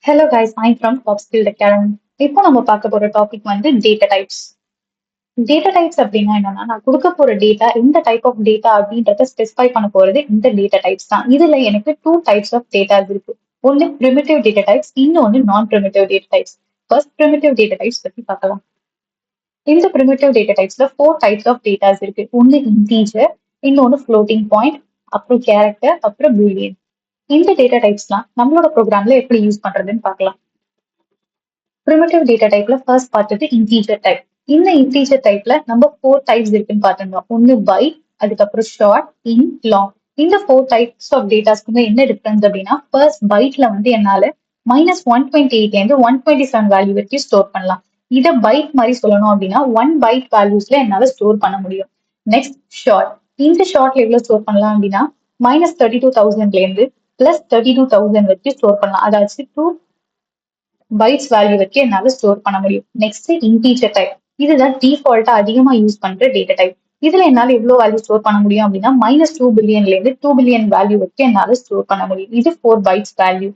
Hello guys, I'm from Topskill Academy. இப்போ நம்ம பார்க்க போற டாபிக் வந்து டேட்டா டைப்ஸ். டேட்டா டைப்ஸ் அப்படின்னா என்னன்னா, நான் கொடுக்க போற டேட்டா இந்த டைப் ஆஃப் டேட்டா அப்படின்றத ஸ்பெசிஃபை பண்ண போறது இந்த டேட்டா டைப்ஸ் தான். இதுல எனக்கு டூ டைப்ஸ் ஆஃப் டேட்டாஸ் இருக்கு. ஒன்னு பிரிமிட்டிவ் டேட்டா டைப்ஸ், இன்னொன்னு non primitive data types. First primitive data types பத்தி பார்க்கலாம். இந்த பிரிமிட்டிவ் டேட்டா டைப்ஸ்ல 4 டைப்ஸ் ஆஃப் டேட்டாஸ் இருக்கு. ஒன்னு இன்டீஜர், இன்னொன்னு ஃப்ளோட்டிங் பாயிண்ட், அப்புறம் கேரக்டர், அப்புறம் பூலியன். இந்த டேட்டா டைப்ஸ்லாம் நம்மளோட ப்ரோக்ராம்ல எப்படி யூஸ் பண்றதுன்னு பார்க்கலாம். primitive data typeல ஃபர்ஸ்ட் பார்த்தது integer type. இந்த integer typeல நம்ம 4 types இருக்குன்னு பார்த்திருந்தோம். ஒன்னு byte, அதுக்கப்புறம் short, int, long. இந்த 4 types of datasக்கு என்ன டிஃபரன்ஸ் அப்படின்னா, ஃபர்ஸ்ட் பைட்ல வந்து என்னால -128ல இருந்து 127 வேல்யூ வரைக்கும் ஸ்டோர் பண்ணலாம். இதை பைட் மாதிரி சொல்லணும் அப்படின்னா 1 பைட் வேல்யூஸ்ல என்னால ஸ்டோர் பண்ண முடியும். Next short. இந்த ஷார்ட்ல எவ்வளவு ஸ்டோர் பண்ணலாம் அப்படின்னா -32,000ல இருந்து +32,000 வரைக்கும் ஸ்டோர் பண்ணலாம். அதாச்சு 2 பைட்ஸ் வேல்யூ வரைக்கும் என்னால ஸ்டோர் பண்ண முடியும். Next integer type. இதுதான் டிஃபால்ட்டா அதிகமா யூஸ் பண்ற டேட்டா டைப். இதுல என்னால எவ்வளவு வேல்யூ ஸ்டோர் பண்ண முடியும் அப்படின்னா -2 பில்லியன்ல இருந்து 2 பில்லியன் வேல்யூ வரைக்கும் என்னால ஸ்டோர் பண்ண முடியும். இது 4 பைட்ஸ் வேல்யூ.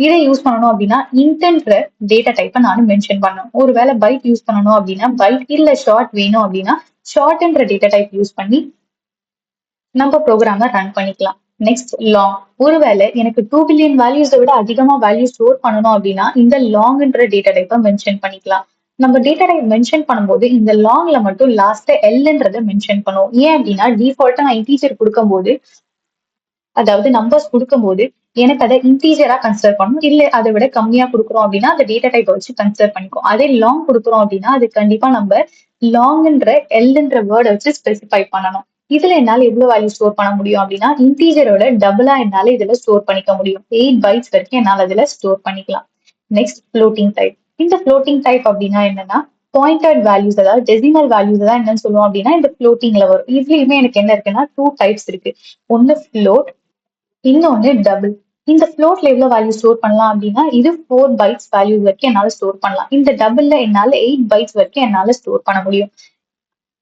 இதை யூஸ் பண்ணணும் அப்படின்னா இன்டென்ற டேட்டா டைப்பை நானும் மென்ஷன் பண்ணணும். ஒருவேளை பைட் யூஸ் பண்ணணும் அப்படின்னா பைட் இல்ல ஷார்ட் வேணும் அப்படின்னா ஷார்ட்ன்ற டேட்டா டைப் யூஸ் பண்ணி நம்ம ப்ரோக்ராம ரன் பண்ணிக்கலாம். Next long. ஒருவேளை எனக்கு 2 பில்லியன் வேல்யூஸை விட அதிகமா வேல்யூ ஸ்டோர் பண்ணணும் அப்படின்னா இந்த லாங்ன்ற டேட்டா டைப்பை மென்ஷன் பண்ணிக்கலாம். நம்ம டேட்டா டைப் மென்ஷன் பண்ணும்போது இந்த லாங்ல மட்டும் லாஸ்ட் எல்ன்றதை மென்ஷன் பண்ணுவோம். ஏன் அப்படின்னா டிஃபால்ட்டா நான் இன்டீஜர் கொடுக்கும்போது, அதாவது நம்பர்ஸ் கொடுக்கும்போது எனக்கு அதை இன்டீஜரா கன்சிடர் பண்ணணும். இல்ல அதை விட கம்மியா கொடுக்குறோம் அப்படின்னா அந்த டேட்டா டைப்பை வச்சு கன்சிடர் பண்ணிக்கும். அதே லாங் கொடுக்குறோம் அப்படின்னா அது கண்டிப்பா நம்ம லாங்ன்ற எல்ன்ற வேர்டை வச்சு ஸ்பெசிஃபை பண்ணணும். இதுல என்னால எவ்வளவு வேல்யூ ஸ்டோர் பண்ண முடியும் அப்படின்னா இன்டீஜரோட டபுளா என்னால இதுல ஸ்டோர் பண்ணிக்க முடியும். 8 பைட்ஸ் வரைக்கும் என்னால இதுல ஸ்டோர் பண்ணிக்கலாம். Next floating type. இந்த ஃப்ளோட்டிங் டைப் அப்படின்னா என்னன்னா பாயிண்டட் வேல்யூஸ், அதாவது டெசிமல் வேல்யூஸ் தான் என்னன்னு சொல்லுவோம் அப்படின்னா இந்த ஃப்ளோட்டிங்ல வரும். இதுலயுமே எனக்கு என்ன இருக்குன்னா 2 டைப்ஸ் இருக்கு. ஒன்னு ஃப்ளோட், இன்னொன்னு டபுள். இந்த ஃப்ளோட்ல எவ்வளவு வேல்யூ ஸ்டோர் பண்ணலாம் அப்படின்னா இது 4 பைட்ஸ் வேல்யூ வரைக்கும் என்னால ஸ்டோர் பண்ணலாம். இந்த டபுள்ல என்னால 8 பைட்ஸ் வரைக்கும் என்னால ஸ்டோர் பண்ண முடியும்.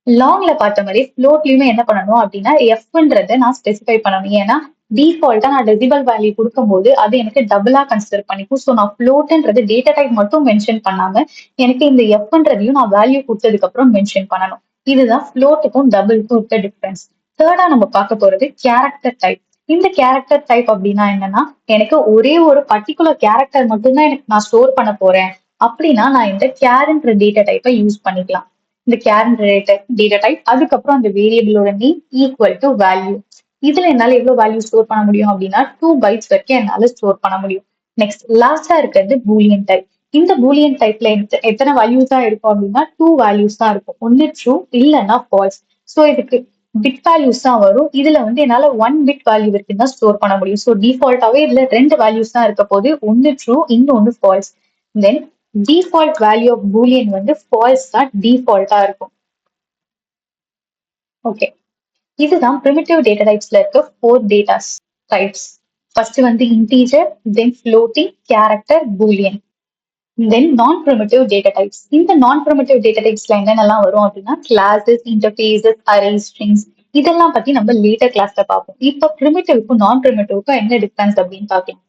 லாங்ல பார்த்த மாதிரி ஃப்ளோட்லயுமே என்ன பண்ணணும் அப்படின்னா எஃப்ன்றதை நான் ஸ்பெசிஃபை பண்ணணும். ஏன்னா டிஃபால்ட்டா நான் டெசிமல் வேல்யூ கொடுக்கும்போது அது எனக்கு டபுளா கன்சிடர் பண்ணிக்கும். ஸோ நான் ஃப்ளோட்ன்றது டேட்டா டைப் மட்டும் மென்ஷன் பண்ணாம எனக்கு இந்த எஃப்ன்றதையும் நான் வேல்யூ கொடுத்ததுக்கு அப்புறம் மென்ஷன் பண்ணணும். இதுதான் ஃப்ளோட்டுக்கும் டபுளுக்கும் இருக்க டிஃபரன்ஸ். தேர்டா நம்ம பார்க்க போறது கேரக்டர் டைப். இந்த கேரக்டர் டைப் அப்படின்னா என்னன்னா எனக்கு ஒரே ஒரு பர்டிகுலர் கேரக்டர் மட்டும்தான் எனக்கு நான் ஸ்டோர் பண்ண போறேன் அப்படின்னா நான் இந்த கேர்ன்ற டேட்டா டைப்பை யூஸ் பண்ணிக்கலாம். இந்த கேரண்ட் டேட்டா டைப், அதுக்கப்புறம் அந்த வேரியபிளோட நேம் ஈக்குவல் டு வேல்யூ. இதுல என்னால எவ்வளவு வேல்யூ ஸ்டோர் பண்ண முடியும் அப்படின்னா 2 பைட்ஸ் வரைக்கும் என்னால ஸ்டோர் பண்ண முடியும். நெக்ஸ்ட் லாஸ்டா இருக்கிறது பூலியன் டைப். இந்த பூலியன் டைப்ல எத்தனை வேல்யூஸ் தான் இருக்கும் அப்படின்னா 2 வேல்யூஸ் தான் இருக்கும். ஒன்னு ட்ரூ இல்லைன்னா ஃபால்ஸ். ஸோ இதுக்கு பிட் வேல்யூஸ் தான் வரும். இதுல வந்து என்னால 1 பிட் வேல்யூ வரைக்கும் தான் ஸ்டோர் பண்ண முடியும். ஸோ டிஃபால்ட்டாவே இதுல 2 வேல்யூஸ் தான் இருக்க போது, ஒன்னு ட்ரூ இன்னொன்னு false. Then default value of boolean வந்து ஃபால்ஸ் தான் டிஃபால்ட்டா இருக்கும். ஓகே, இதுதான் பிரிமிட்டிவ் டேட்டா டைப்ஸ்ல இருக்க 4 டேட்டாஸ் டைப்ஸ். ஃபர்ஸ்ட் வந்து இன்டீஜர், தென் ஃப்ளோட்டிங், கேரக்டர், பூலியன். தென் நான் பிரிமிட்டிவ் டேட்டா டைப்ஸ். இந்த நான் பிரிமிட்டிவ் டேட்டா டைப்ஸ்ல என்னென்னலாம் வரும் அப்படின்னா கிளாஸஸ், இன்டர்ஃபேஸஸ், அரே, ஸ்ட்ரிங்ஸ், இதெல்லாம் பத்தி நம்ம லேட்டர் கிளாஸ்ல பார்ப்போம். இப்போ பிரிமிட்டிவ்க்கும் நான் பிரிமிட்டிவ்க்கும் என்ன டிஃபரன்ஸ் அப்படின்னு பார்க்கலாம்.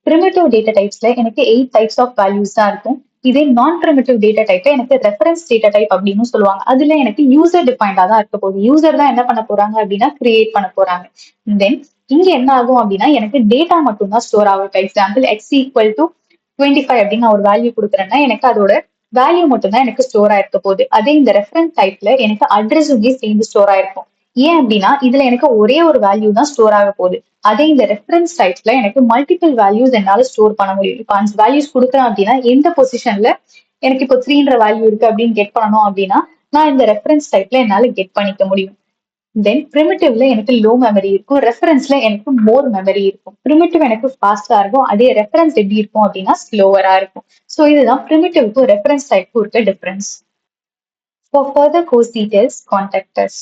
பிரிமிட்டிவ் டேட்டா டைப்ஸ்ல எனக்கு 8 டைப்ஸ் ஆஃப் வேல்யூஸ் தான் இருக்கும். இதே நான் பிரிமிட்டிவ் டேட்டா டைப் எனக்கு ரெஃபரன்ஸ் டேட்டா டைப் அப்படின்னு சொல்லுவாங்க. அதுல எனக்கு யூசர் டிஃபைன்டா தான் இருக்க போகுது. யூசர் தான் என்ன பண்ண போறாங்க அப்படின்னா கிரியேட் பண்ண போறாங்க. தென் இங்க என்ன ஆகும் அப்படின்னா எனக்கு டேட்டா மட்டும் தான் ஸ்டோர் ஆகும். For example X equal to 25 அப்படின்னு நான் ஒரு வேல்யூ கொடுக்குறேன்னா எனக்கு அதோட வேல்யூ மட்டும் தான் எனக்கு ஸ்டோர் ஆயிருக்க போகுது. அதே இந்த ரெஃபரன்ஸ் டைப்ல எனக்கு அட்ரஸுமே சேர்ந்து ஸ்டோர் ஆயிருக்கும். ஏன் அப்படின்னா இதுல எனக்கு ஒரே ஒரு வேல்யூ தான் ஸ்டோர் ஆக போகுது. அதே இந்த ரெஃபரன்ஸ் டைப்ஸ்ல எனக்கு மல்டிபிள் வேல்யூஸ் என்னால ஸ்டோர் பண்ண முடியும். இப்போ 5 வேல்யூஸ் கொடுக்குறேன் அப்படின்னா எந்த பொசிஷன்ல எனக்கு இப்போ 3ன்ற வேல்யூ இருக்கு அப்படின்னு கெட் பண்ணணும் அப்படின்னா நான் இந்த ரெஃபரன்ஸ் டைப்ல என்னால கெட் பண்ணிக்க முடியும். தென் பிரிமிட்டிவ்ல எனக்கு லோ மெமரி இருக்கும், ரெஃபரன்ஸ்ல எனக்கு மோர் மெமரி இருக்கும். பிரிமிட்டிவ் எனக்கு ஃபாஸ்டா இருக்கும், அதே ரெஃபரன்ஸ் எப்படி இருக்கும் அப்படின்னா ஸ்லோவரா இருக்கும். ஸோ இதுதான் பிரிமிட்டிவ்க்கும் ரெஃபரன்ஸ் டைப்புக்கும் இருக்க difference. For further course details, contact us.